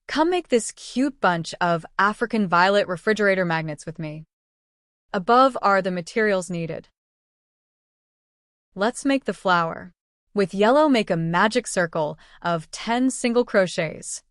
Come make this cute bunch of African violet refrigerator magnets with me. Above are the materials needed. Let's make the flower. With yellow, make a magic circle of 10 single crochets.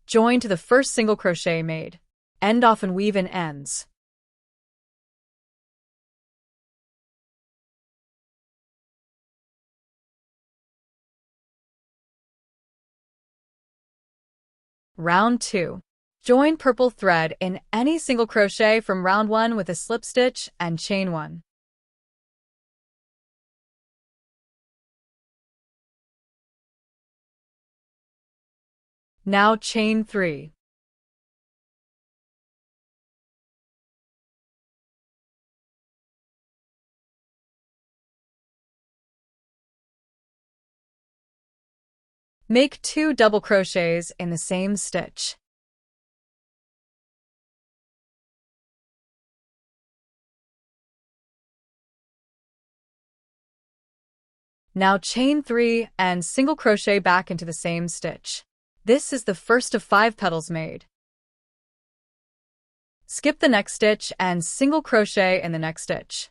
Join to the first single crochet made. End off and weave in ends. Round 2. Join purple thread in any single crochet from round 1 with a slip stitch and chain 1. Now chain 3. Make 2 double crochets in the same stitch. Now chain 3 and single crochet back into the same stitch. This is the first of 5 petals made. Skip the next stitch and single crochet in the next stitch.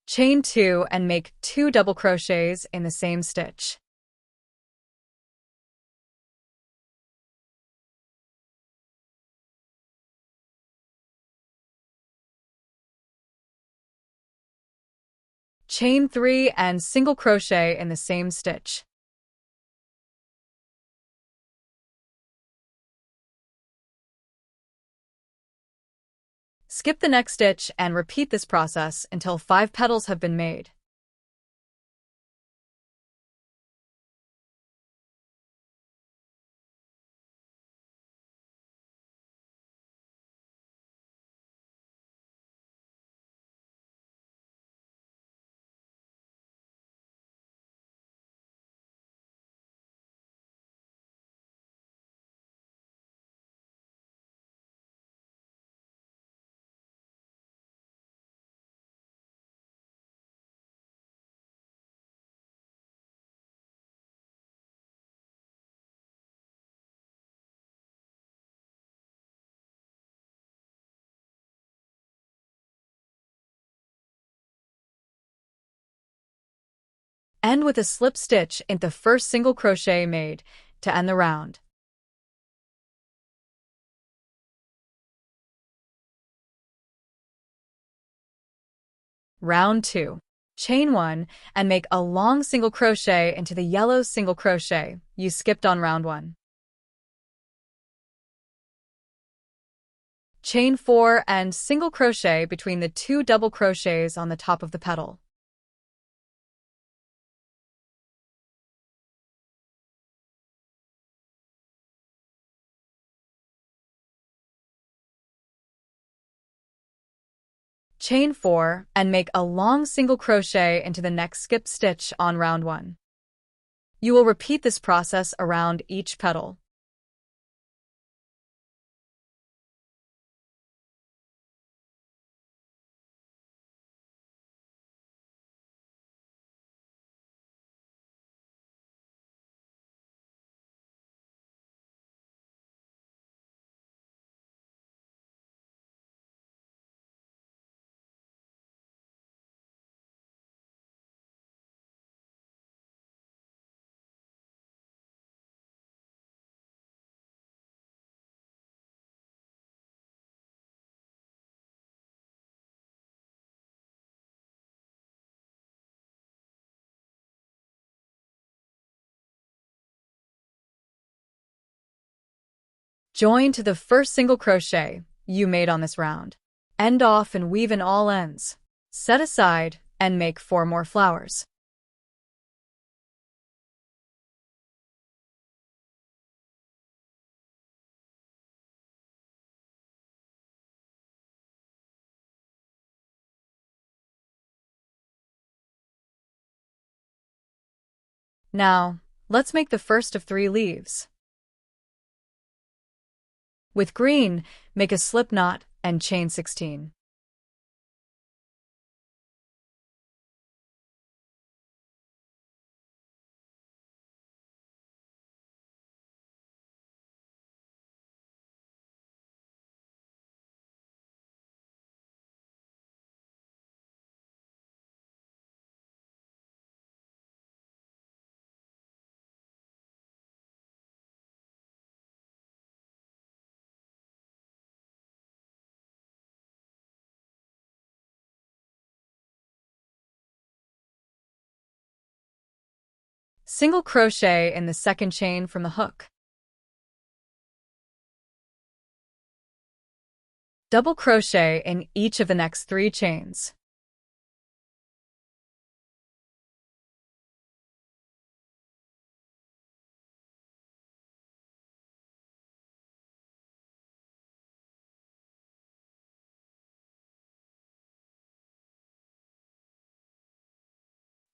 Chain 2 and make 2 double crochets in the same stitch. Chain 3 and single crochet in the same stitch. Skip the next stitch and repeat this process until 5 petals have been made. End with a slip stitch in the first single crochet made to end the round. Round 2. Chain 1 and make a long single crochet into the yellow single crochet you skipped on round 1. Chain 4 and single crochet between the 2 double crochets on the top of the petal. Chain 4 and make a long single crochet into the next skip stitch on round 1. You will repeat this process around each petal. Join to the first single crochet you made on this round. End off and weave in all ends. Set aside and make 4 more flowers. Now, let's make the first of 3 leaves. With green, make a slip knot and chain 16. Single crochet in the second chain from the hook. Double crochet in each of the next 3 chains.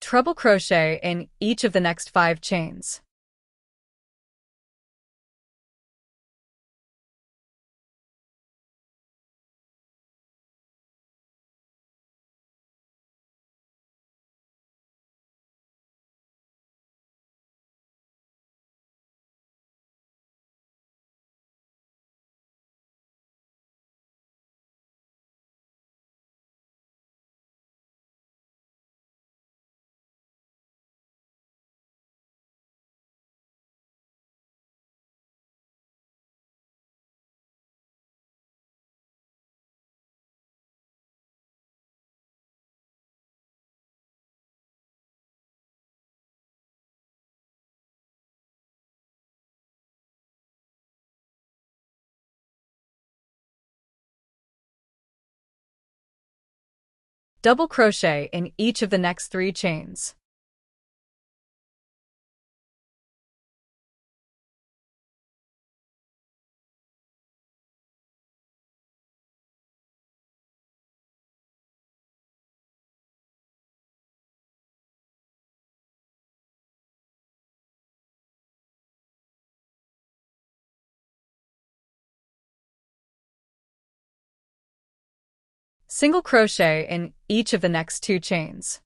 Treble crochet in each of the next 5 chains. Double crochet in each of the next 3 chains. Single crochet in each of the next 2 chains.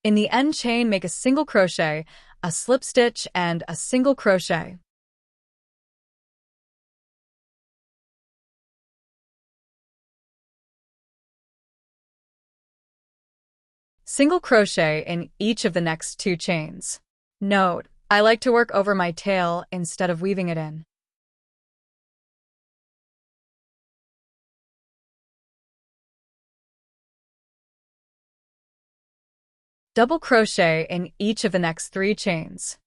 In the end chain, make a single crochet, a slip stitch, and a single crochet. Single crochet in each of the next 2 chains. Note: I like to work over my tail instead of weaving it in. Double crochet in each of the next 3 chains.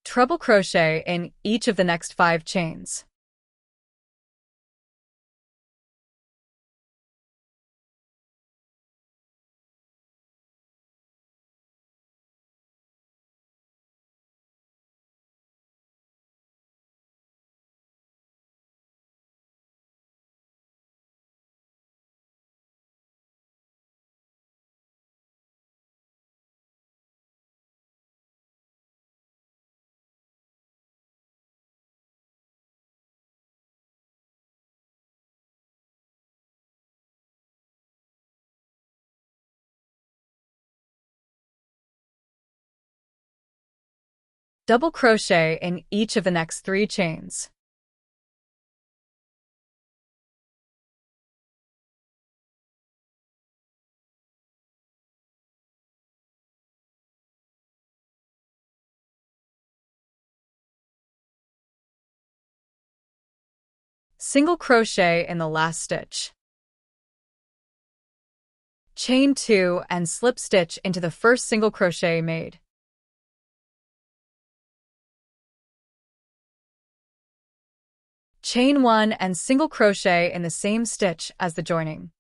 Treble crochet in each of the next 5 chains. Double crochet in each of the next 3 chains. Single crochet in the last stitch. Chain 2 and slip stitch into the first single crochet made. Chain 1 and single crochet in the same stitch as the joining.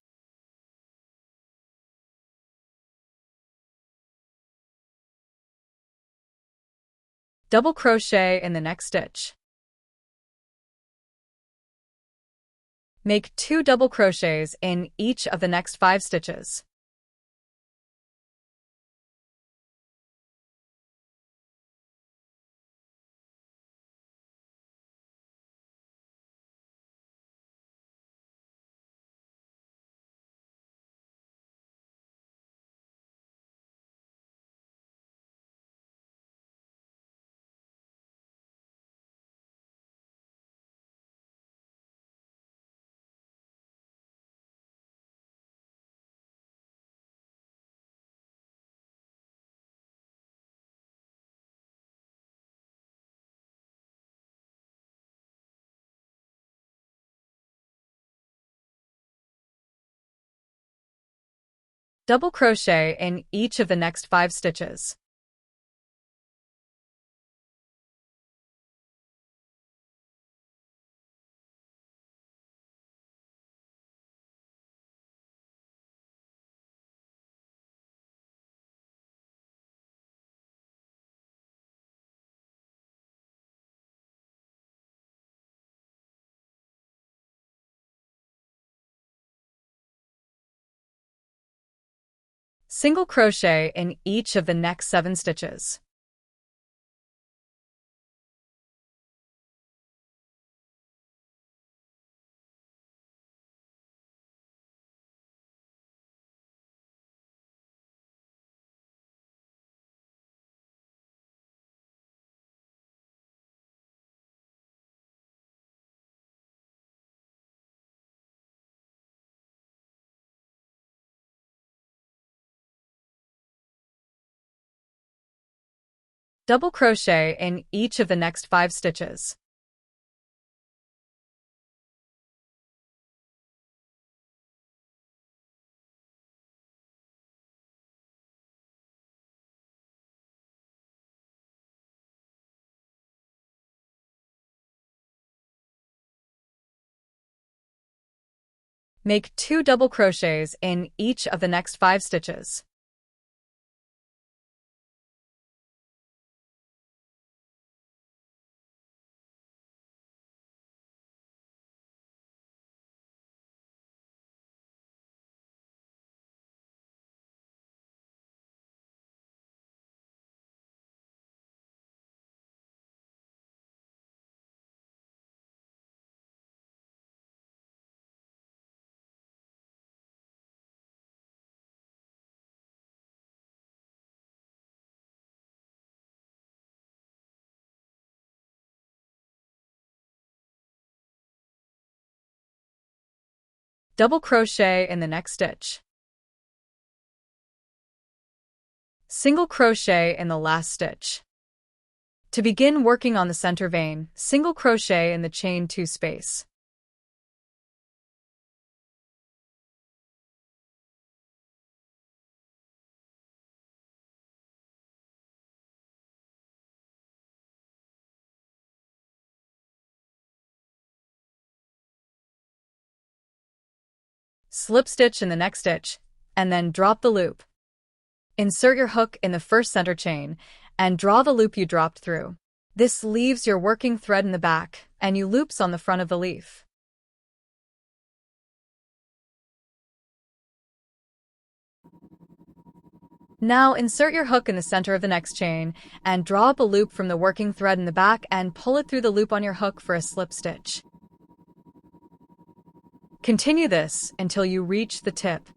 Double crochet in the next stitch. Make 2 double crochets in each of the next 5 stitches. Double crochet in each of the next 5 stitches. Single crochet in each of the next 7 stitches. Double crochet in each of the next 5 stitches. Make 2 double crochets in each of the next 5 stitches. Double crochet in the next stitch. Single crochet in the last stitch. To begin working on the center vein, single crochet in the chain 2 space. Slip stitch in the next stitch, and then drop the loop. Insert your hook in the first center chain, and draw the loop you dropped through. This leaves your working thread in the back, and you loops on the front of the leaf. Now insert your hook in the center of the next chain, and draw up a loop from the working thread in the back and pull it through the loop on your hook for a slip stitch. Continue this until you reach the tip.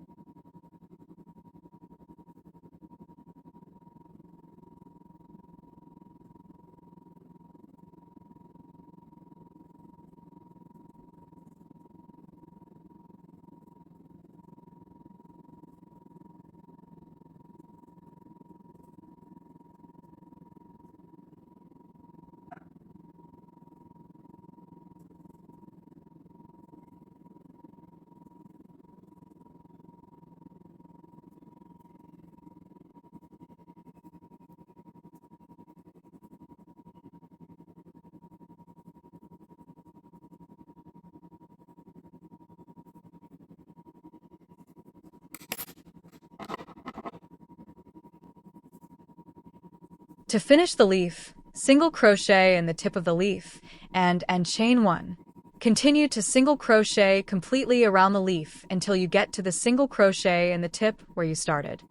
To finish the leaf, single crochet in the tip of the leaf and chain 1. Continue to single crochet completely around the leaf until you get to the single crochet in the tip where you started.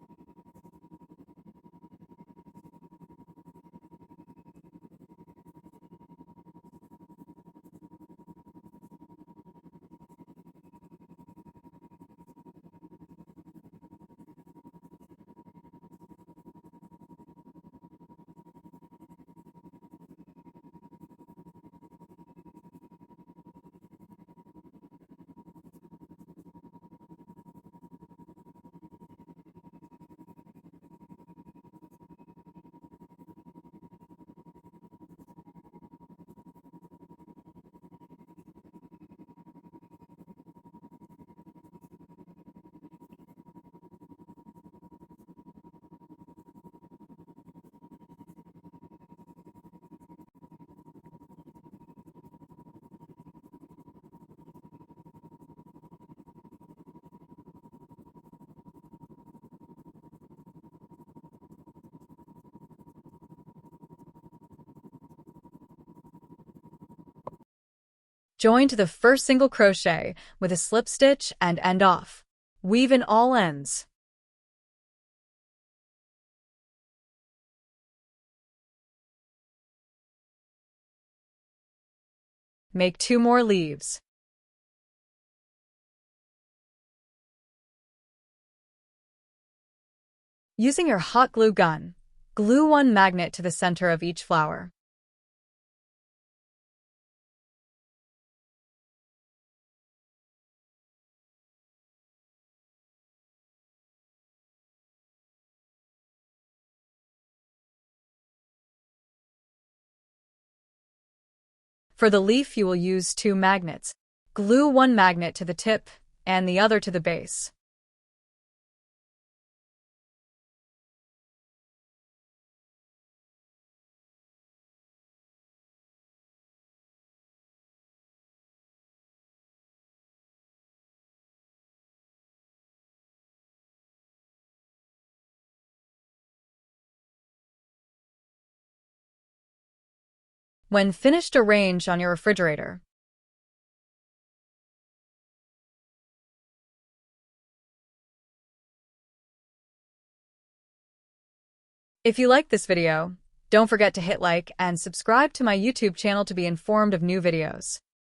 Join to the first single crochet with a slip stitch and end off. Weave in all ends. Make 2 more leaves. Using your hot glue gun, glue 1 magnet to the center of each flower. For the leaf, you will use 2 magnets. Glue 1 magnet to the tip and the other to the base. When finished, arrange on your refrigerator. If you liked this video, don't forget to hit like and subscribe to my YouTube channel to be informed of new videos.